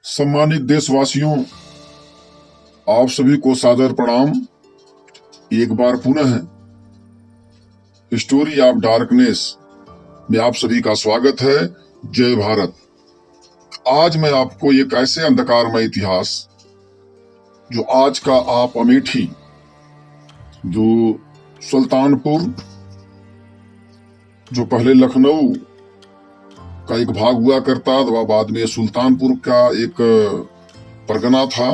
सम्मानित देशवासियों, आप सभी को सादर प्रणाम। एक बार पुनः हिस्टोरी ऑफ डार्कनेस में आप सभी का स्वागत है। जय भारत। आज मैं आपको एक ऐसे अंधकारमय इतिहास जो आज का आप अमेठी, जो सुल्तानपुर, जो पहले लखनऊ का एक भाग हुआ करता था, बाद में सुल्तानपुर का एक परगना था,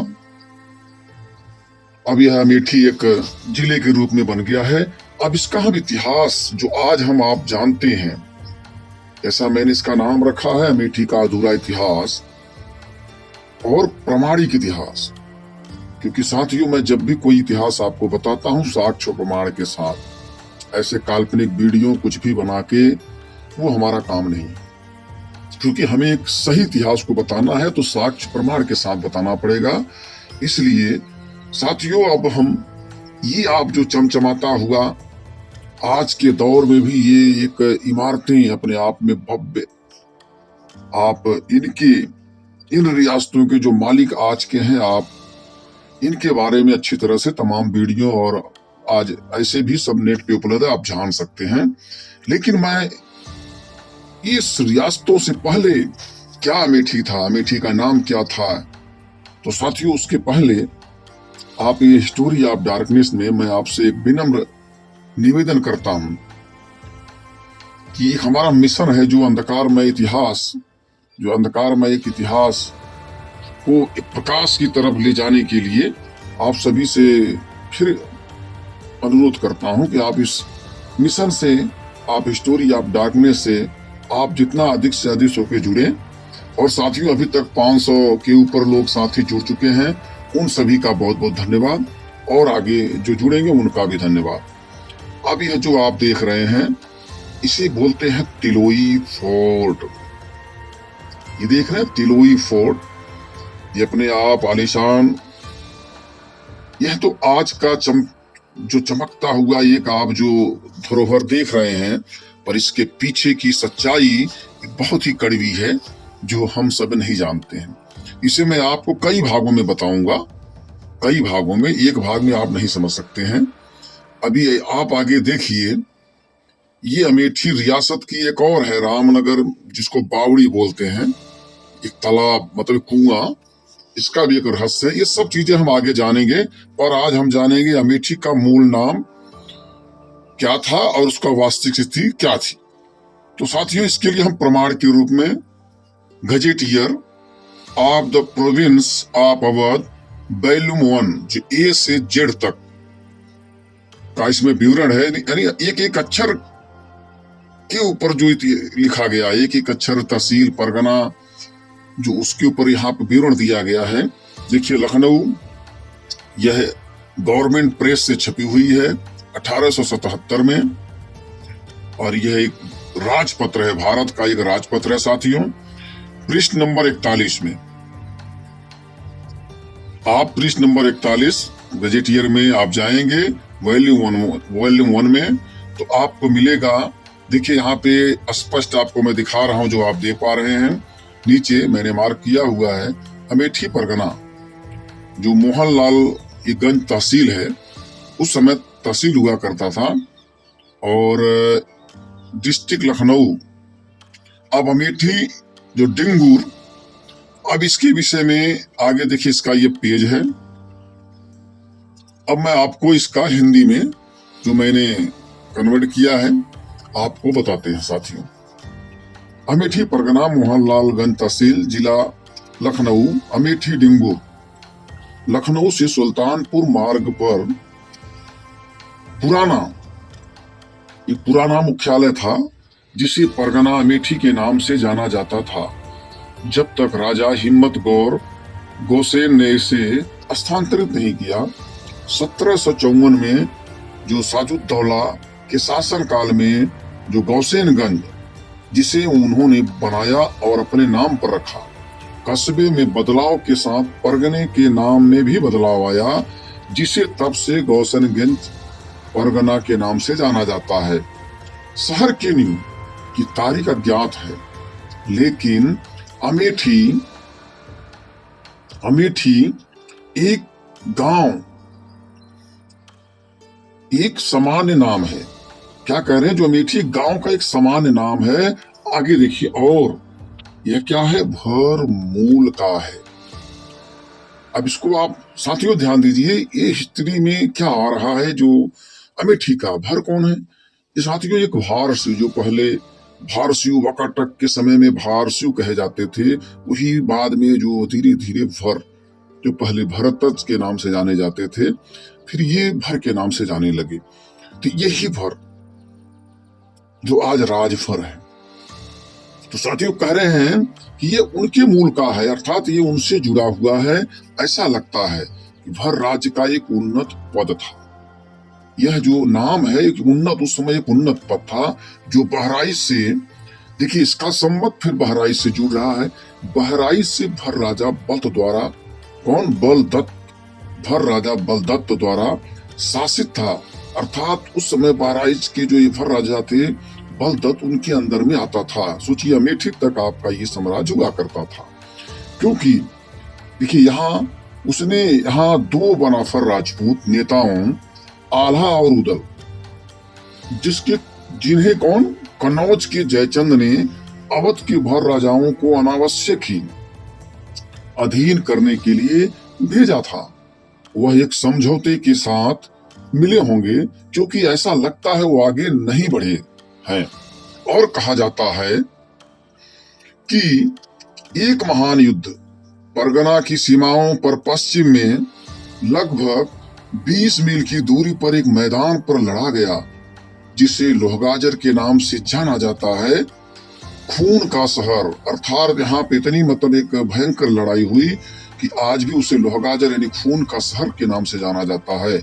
अब यह अमेठी एक जिले के रूप में बन गया है। अब इसका हम इतिहास जो आज हम आप जानते हैं, ऐसा मैंने इसका नाम रखा है अमेठी का अधूरा इतिहास और प्रमाणिक इतिहास। क्योंकि साथियों, मैं जब भी कोई इतिहास आपको बताता हूं साक्ष्य प्रमाण के साथ, ऐसे काल्पनिक वीडियो कुछ भी बना के वो हमारा काम नहीं। क्योंकि हमें एक सही इतिहास को बताना है तो साक्ष्य प्रमाण के साथ बताना पड़ेगा। इसलिए साथियों, अब हम ये आप जो चमचमाता हुआ आज के दौर में भी ये एक इमारतें अपने आप में भव्य, आप इन रियासतों के जो मालिक आज के हैं, आप इनके बारे में अच्छी तरह से तमाम वीडियो और आज ऐसे भी सब नेट पे उपलब्ध है, आप जान सकते हैं। लेकिन मैं इस रियासतों से पहले क्या अमेठी था, अमेठी का नाम क्या था, तो साथियों उसके पहले आप ये हिस्टोरी ऑफ डार्कनेस में मैं आपसे एक विनम्र निवेदन करता हूं कि एक हमारा मिशन है जो अंधकारमय इतिहास, जो अंधकारमय एक इतिहास को एक प्रकाश की तरफ ले जाने के लिए आप सभी से फिर अनुरोध करता हूं कि आप इस मिशन से, आप हिस्टोरी ऑफ डार्कनेस से आप जितना अधिक से अधिक होकर जुड़े। और साथियों, अभी तक 500 के ऊपर लोग साथी जुड़ चुके हैं, उन सभी का बहुत बहुत धन्यवाद और आगे जो जुड़ेंगे उनका भी धन्यवाद। अब यह जो आप देख रहे हैं इसे बोलते हैं तिलोई फोर्ट। ये देख रहे हैं तिलोई फोर्ट, ये अपने आप आलीशान, यह तो आज का जो चमकता हुआ एक आप जो धरोहर देख रहे हैं, पर इसके पीछे की सच्चाई बहुत ही कड़वी है जो हम सब नहीं जानते हैं। इसे मैं आपको कई भागों में बताऊंगा, कई भागों में, एक भाग में आप नहीं समझ सकते हैं। अभी आप आगे देखिए, ये अमेठी रियासत की एक और है रामनगर, जिसको बावड़ी बोलते हैं, एक तालाब मतलब कुआं, इसका भी एक रहस्य है। ये सब चीजें हम आगे जानेंगे, पर आज हम जानेंगे अमेठी का मूल नाम क्या था और उसका वास्तविक स्थिति क्या थी। तो साथियों, इसके लिए हम प्रमाण के रूप में gazetteer of the province of Awadh volume 1, जो ए से जेड तक का इसमें विवरण है, यानी एक एक अक्षर के ऊपर जो लिखा गया, एक एक अक्षर, तहसील, परगना, जो उसके ऊपर यहाँ पे विवरण दिया गया है। देखिए, लखनऊ, यह गवर्नमेंट प्रेस से छपी हुई है 1877 में, और यह एक राजपत्र है, भारत का एक राजपत्र है साथियों। पृष्ठ नंबर 41 में, आप पृष्ठ नंबर 41 गजेटियर में आप जाएंगे वॉल्यूम 1 में, तो आपको मिलेगा। देखिए, यहाँ पे स्पष्ट आपको मैं दिखा रहा हूं, जो आप देख पा रहे हैं, नीचे मैंने मार्क किया हुआ है अमेठी परगना, जो मोहनलाल गंज तहसील है, उस समय तहसील हुआ करता था, और डिस्ट्रिक्ट लखनऊ। अब अमेठी जो डिंगूर, अब इसके विषय में आगे देखिए, इसका ये पेज है। अब मैं आपको इसका हिंदी में जो मैंने कन्वर्ट किया है आपको बताते हैं साथियों। अमेठी परगना, मोहनलालगंज तहसील, जिला लखनऊ, अमेठी डिंगूर, लखनऊ से सुल्तानपुर मार्ग पर पुराना मुख्यालय था, जिसे परगना अमेठी के नाम से जाना जाता था, जब तक राजा हिम्मत गौर गोसेन ने इसे स्थानांतरित नहीं किया। 1754 में जो साजुद्दौला के शासन काल में जो गौसेनगंज, जिसे उन्होंने बनाया और अपने नाम पर रखा, कस्बे में बदलाव के साथ परगने के नाम में भी बदलाव आया, जिसे तब से गौसेनगंज परगना के नाम से जाना जाता है। शहर के नींव की तारीख अज्ञात है, लेकिन अमेठी अमेठी एक गांव, एक सामान्य नाम है। क्या कह रहे हैं? जो अमेठी गांव का एक सामान्य नाम है। आगे देखिए, और यह क्या है? भर मूल का है। अब इसको आप साथियों ध्यान दीजिए, ये हिस्ट्री में क्या आ रहा है। जो अमेठी का भर कौन है? ये साथियों एक भारसी, जो पहले भारसियु वकाटक के समय में भारसियु कहे जाते थे, वही बाद में जो धीरे धीरे भर, जो पहले भरतज के नाम से जाने जाते थे, फिर ये भर के नाम से जाने लगे। तो यही भर जो आज राजभर है। तो साथियों कह रहे हैं कि ये उनके मूल का है, अर्थात ये उनसे जुड़ा हुआ है। ऐसा लगता है कि भर राज्य का एक उन्नत पद था। यह जो नाम है एक उन्नत, उस समय एक उन्नत पद था जो बहराइच से, देखिए इसका संबंध फिर बहराइच से जुड़ रहा है। बहराइच से भर राजा बल्त द्वारा, कौन? बलदत्त, भर राजा बलदत्त द्वारा शासित था। अर्थात उस समय बहराइच के जो ये भर राजा थे, बलदत्त उनके अंदर में आता था। सोचिए अमेठी तक आपका ये साम्राज्य हुआ करता था। क्योंकि देखिए यहाँ उसने यहाँ दो बनाफर राजपूत नेताओं, आल्हा और उदल, जिन्हें कौन? कन्नौज के जयचंद ने अवध के भर राजाओं को अनावश्यक ही अधीन करने के लिए भेजा था। वह एक समझौते के साथ मिले होंगे, क्योंकि ऐसा लगता है वो आगे नहीं बढ़े हैं। और कहा जाता है कि एक महान युद्ध परगना की सीमाओं पर पश्चिम में लगभग 20 मील की दूरी पर एक मैदान पर लड़ा गया, जिसे लोहगाजर के नाम से जाना जाता है। खून का शहर, अर्थात यहाँ पे इतनी मतलब एक भयंकर लड़ाई हुई कि आज भी उसे लोहगाजर यानी खून का शहर के नाम से जाना जाता है।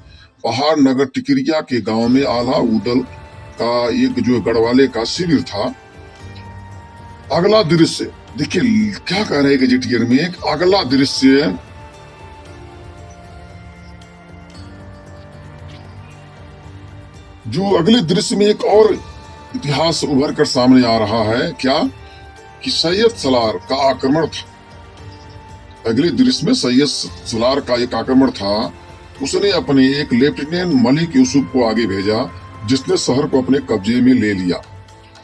पहाड़ नगर टिकरिया के गांव में आल्हा उदल का एक जो गढ़वाले का शिविर था। अगला दृश्य देखिए क्या कह रहे हैं गजेटियर में। एक अगला दृश्य, जो अगले दृश्य में एक और इतिहास उभर कर सामने आ रहा है। क्या? कि सैयद सलार का आक्रमण था। अगले दृश्य में सैयद सलार का एक आक्रमण था। उसने अपने एक लेफ्टिनेंट मलिक यूसुफ को आगे भेजा, जिसने शहर को अपने कब्जे में ले लिया।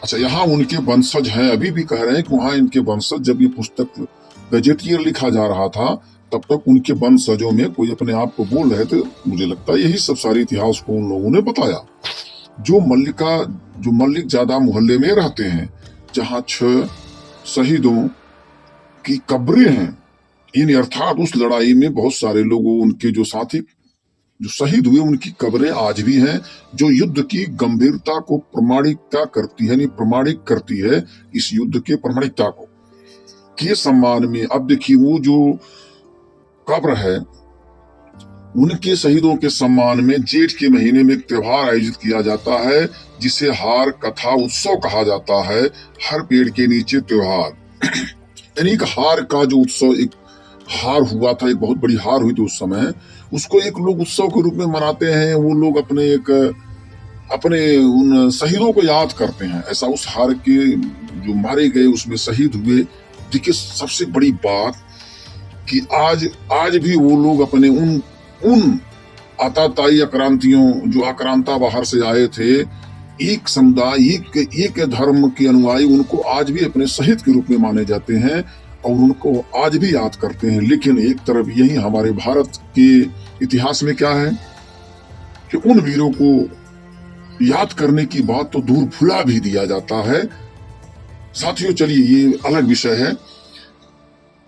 अच्छा, यहाँ उनके वंशज हैं, अभी भी कह रहे हैं कि वहां इनके वंशज, जब ये पुस्तक गजेटियर लिखा जा रहा था तब तक उनके वंशजों में कोई अपने आप को बोल रहे थे। मुझे लगता है यही सब सारे इतिहास को उन लोगों ने बताया। जो मल्लिक ज्यादा मोहल्ले में रहते हैं, जहाँ 6 शहीदों की कब्रें हैं, इन अर्थात उस लड़ाई में बहुत सारे लोगों, उनके जो साथी जो शहीद हुए, उनकी कब्रें आज भी हैं, जो युद्ध की गंभीरता को प्रमाणिकता करती है, यानी प्रमाणित करती है इस युद्ध के प्रमाणिकता को के सम्मान में। अब देखिए वो जो कब्र है, उनके शहीदों के सम्मान में जेठ के महीने में एक त्योहार आयोजित किया जाता है, जिसे हार कथा उत्सव कहा जाता है। हर पेड़ के नीचे त्योहार यानी एक हार का जो उत्सव, एक हार हुआ था, एक बहुत बड़ी हार हुई थी उस समय, उसको एक लोग उत्सव के रूप में मनाते हैं। वो लोग अपने उन शहीदों को याद करते हैं। ऐसा उस हार के जो मारे गए, उसमें शहीद हुए। देखिए सबसे बड़ी बात कि आज भी वो लोग अपने उन आताताई आक्रांतियों, जो आक्रांता बाहर से आए थे, एक समुदाय, एक धर्म के अनुयायी, उनको आज भी अपने शहीद के रूप में माने जाते हैं और उनको आज भी याद करते हैं। लेकिन एक तरफ यही हमारे भारत के इतिहास में क्या है कि उन वीरों को याद करने की बात तो दूर भुला भी दिया जाता है। साथियों चलिए ये अलग विषय है।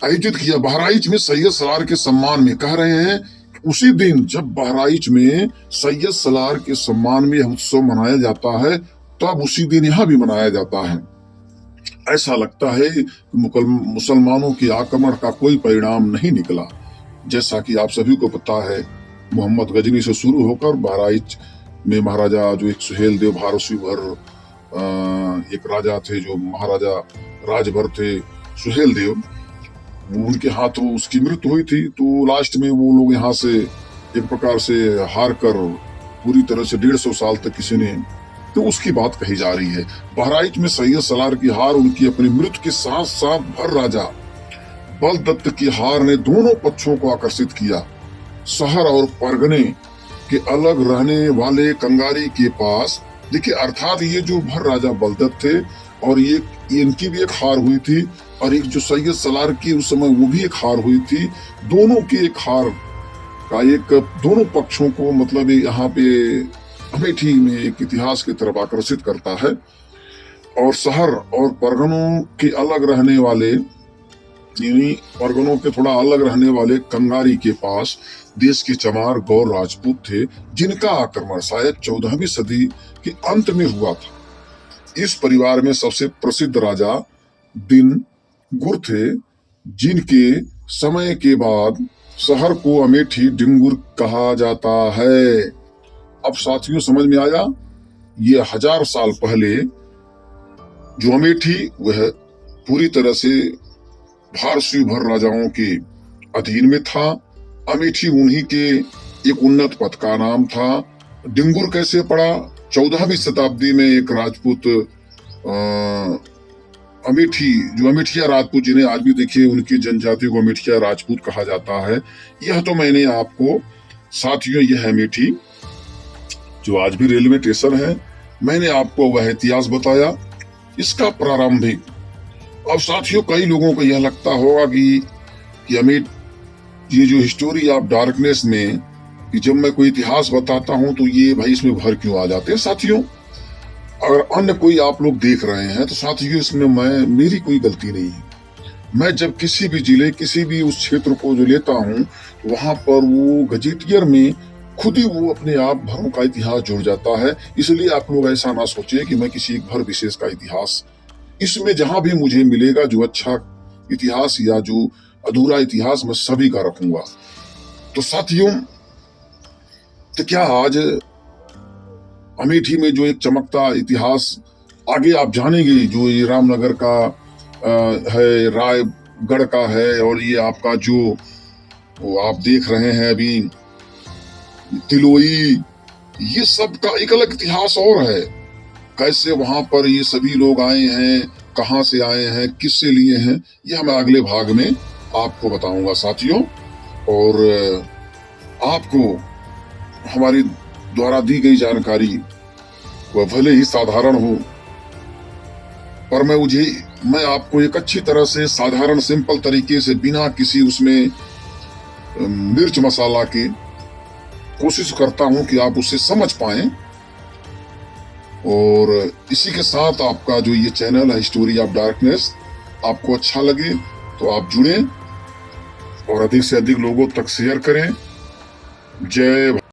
आयोजित किया बहराइच में सैयद सलार के सम्मान में। कह रहे हैं उसी दिन जब बहराइच में सैयद सलार के सम्मान में यह उत्सव मनाया जाता है, तब उसी दिन यहाँ भी मनाया जाता है। ऐसा लगता है कि मुसलमानों के आक्रमण का कोई परिणाम नहीं निकला। जैसा कि आप सभी को पता है, मोहम्मद गजनी से शुरू होकर बहराइच में महाराजा जो एक सुहेल देव भारसी भर एक राजा थे, जो महाराजा राजभर थे सुहेल देव, उनके हाथों उसकी मृत्यु हुई थी। तो लास्ट में वो लोग यहाँ से एक प्रकार से हार कर पूरी तरह से 150 साल तक किसी ने, तो उसकी बात कही जा रही है। बहराइच में सैयद सलार की हार उनकी अपनी मृत्यु के साथ साथ भर राजा बलदत्त की हार ने दोनों पक्षों को आकर्षित किया। शहर और परगने के अलग रहने वाले कंगारी के पास, देखिए अर्थात ये जो भर राजा बलदत्त थे और ये इनकी भी एक हार हुई थी, और एक जो सैयद सलार की उस समय वो भी एक हार हुई थी। दोनों की एक हार का एक दोनों पक्षों को मतलब यहाँ पे अमेठी में एक इतिहास की तरफ आकर्षित करता है। और शहर और परगनों के अलग रहने वाले, यानी परगनों के थोड़ा अलग रहने वाले कंगारी के पास देश के चमार गौर राजपूत थे, जिनका आक्रमण शायद 14वीं सदी के अंत में हुआ था। इस परिवार में सबसे प्रसिद्ध राजा दिन गुर थे, जिनके समय के बाद शहर को अमेठी डिंगुर कहा जाता है। अब साथियों समझ में आया, ये 1000 साल पहले जो अमेठी वह पूरी तरह से फारसी भर राजाओं के अधीन में था। अमेठी उन्हीं के एक उन्नत पद का नाम था। डिंगुर कैसे पड़ा? 14वीं शताब्दी में एक राजपूत अमेठी, जो अमेठिया राजपूत, जिन्हें आज भी देखिए उनकी जनजाति को अमेठिया राजपूत कहा जाता है। यह तो मैंने आपको साथियों, यह अमेठी जो आज भी रेलवे स्टेशन है, मैंने आपको वह इतिहास बताया, इसका प्रारंभिक। अब साथियों कई लोगों को यह लगता होगा कि अमेठी, ये जो हिस्टोरी ऑफ डार्कनेस में कि जब मैं कोई इतिहास बताता हूं तो ये भाई इसमें भर क्यों आ जाते हैं। साथियों अगर अन्य कोई आप लोग देख रहे हैं तो साथियों इसमें मेरी कोई गलती नहीं है। मैं जब किसी भी जिले, किसी भी उस क्षेत्र को जो लेता हूं तो वहां पर वो गजेटियर में खुद ही वो अपने आप भरों का इतिहास जुड़ जाता है। इसलिए आप लोग ऐसा ना सोचे कि मैं किसी एक भर विशेष का इतिहास, इसमें जहां भी मुझे मिलेगा जो अच्छा इतिहास या जो अधूरा इतिहास, मैं सभी का रखूंगा। तो साथियों, तो क्या आज अमेठी में जो एक चमकता इतिहास आगे आप जानेंगे, जो ये रामनगर का है, रायगढ़ का है, और ये आपका जो वो आप देख रहे हैं अभी तिलोई, ये सब का एक अलग इतिहास और है। कैसे वहां पर ये सभी लोग आए हैं, कहां से आए हैं, किससे लिए हैं, यह मैं अगले भाग में आपको बताऊंगा साथियों। और आपको हमारी द्वारा दी गई जानकारी वह भले ही साधारण हो, पर मैं आपको एक अच्छी तरह से साधारण सिंपल तरीके से, बिना किसी उसमें मिर्च मसाला के, कोशिश करता हूं कि आप उसे समझ पाएं। और इसी के साथ आपका जो ये चैनल है हिस्टोरी ऑफ डार्कनेस, आपको अच्छा लगे तो आप जुड़ें और अधिक से अधिक लोगों तक शेयर करें। जय